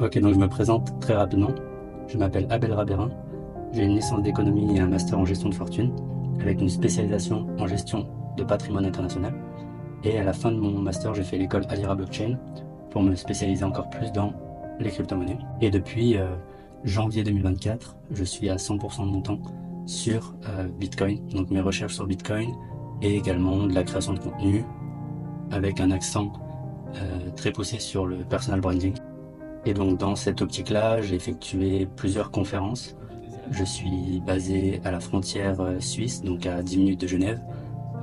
Ok, donc je me présente très rapidement. Je m'appelle Abel Rabérin. J'ai une licence d'économie et un master en gestion de fortune, avec une spécialisation en gestion de patrimoine international. Et à la fin de mon master, j'ai fait l'école Alira Blockchain pour me spécialiser encore plus dans les crypto-monnaies. Et depuis janvier 2024, je suis à 100% de mon temps sur Bitcoin, donc mes recherches sur Bitcoin et également de la création de contenu avec un accent très poussé sur le personal branding. Et donc dans cette optique-là, j'ai effectué plusieurs conférences. Je suis basé à la frontière suisse, donc à 10 minutes de Genève.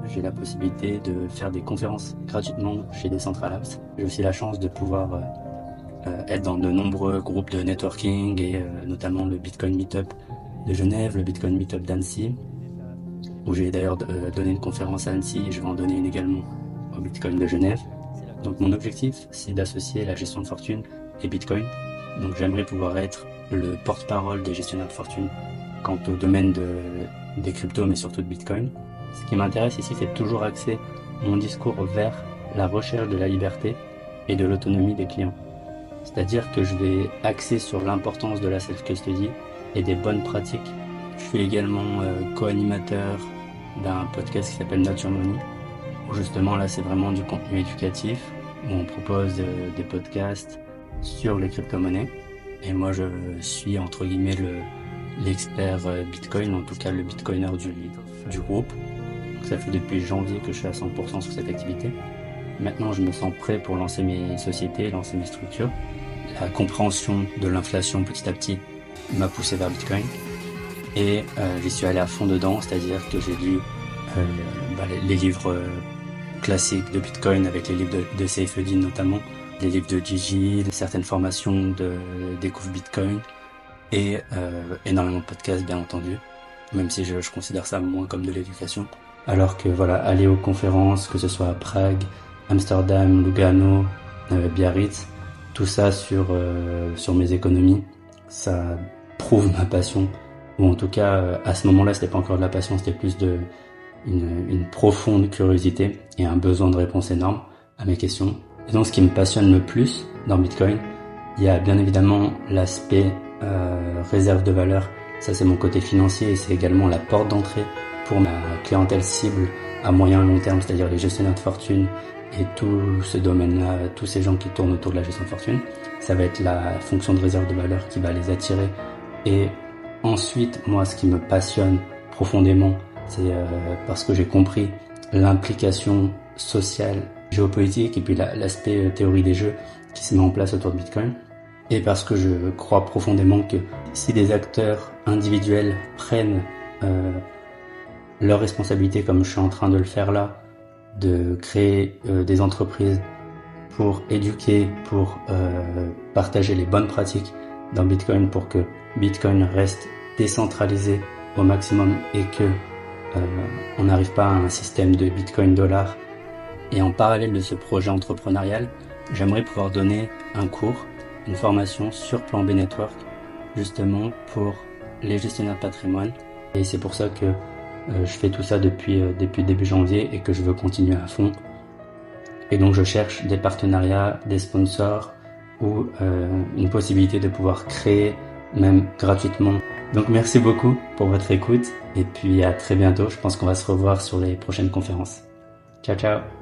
J'ai la possibilité de faire des conférences gratuitement chez Decentraland Labs. J'ai aussi la chance de pouvoir être dans de nombreux groupes de networking et notamment le Bitcoin Meetup de Genève, le Bitcoin Meetup d'Annecy, où j'ai d'ailleurs donné une conférence à Annecy et je vais en donner une également au Bitcoin de Genève. Donc mon objectif, c'est d'associer la gestion de fortune et Bitcoin. Donc j'aimerais pouvoir être le porte-parole des gestionnaires de fortune quant au domaine des cryptos, mais surtout de Bitcoin. Ce qui m'intéresse ici, c'est de toujours axer mon discours vers la recherche de la liberté et de l'autonomie des clients. C'est-à-dire que je vais axer sur l'importance de la self-custody et des bonnes pratiques. Je suis également co-animateur d'un podcast qui s'appelle Not Your Money, où justement là c'est vraiment du contenu éducatif, où on propose des podcasts sur les crypto-monnaies. Et moi je suis entre guillemets l'expert Bitcoin, en tout cas le Bitcoiner du groupe. Donc ça fait depuis janvier que je suis à 100% sur cette activité. Maintenant je me sens prêt pour lancer mes sociétés, lancer mes structures. La compréhension de l'inflation petit à petit m'a poussé vers Bitcoin. Et j'y suis allé à fond dedans, c'est-à-dire que j'ai lu les livres classiques de Bitcoin avec les livres de Saifedean notamment, les livres de Gigi, certaines formations de Découvre Bitcoin et énormément de podcasts bien entendu, même si je considère ça moins comme de l'éducation. Alors que voilà, aller aux conférences, que ce soit à Prague, Amsterdam, Lugano, Biarritz, tout ça sur mes économies, ça prouve ma passion. Ou en tout cas, à ce moment-là, c'était pas encore de la passion, c'était plus une profonde curiosité et un besoin de réponse énorme à mes questions. Et donc, ce qui me passionne le plus dans Bitcoin, il y a bien évidemment l'aspect réserve de valeur. Ça, c'est mon côté financier et c'est également la porte d'entrée pour ma clientèle cible à moyen et long terme, c'est-à-dire les gestionnaires de fortune et tout ce domaine-là, tous ces gens qui tournent autour de la gestion de fortune. Ça va être la fonction de réserve de valeur qui va les attirer. Et ensuite, moi, ce qui me passionne profondément, c'est parce que j'ai compris l'implication sociale, géopolitique et puis l'aspect théorie des jeux qui se met en place autour de Bitcoin. Et parce que je crois profondément que si des acteurs individuels prennent leurs responsabilités comme je suis en train de le faire là, de créer des entreprises pour éduquer, pour partager les bonnes pratiques dans Bitcoin pour que Bitcoin reste décentralisé au maximum et que on n'arrive pas à un système de Bitcoin dollar. Et en parallèle de ce projet entrepreneurial, j'aimerais pouvoir donner un cours, une formation sur Plan B Network, justement pour les gestionnaires de patrimoine. Et c'est pour ça que je fais tout ça depuis début janvier et que je veux continuer à fond. Et donc je cherche des partenariats, des sponsors ou une possibilité de pouvoir créer même gratuitement. Donc merci beaucoup pour votre écoute et puis à très bientôt. Je pense qu'on va se revoir sur les prochaines conférences. Ciao ciao.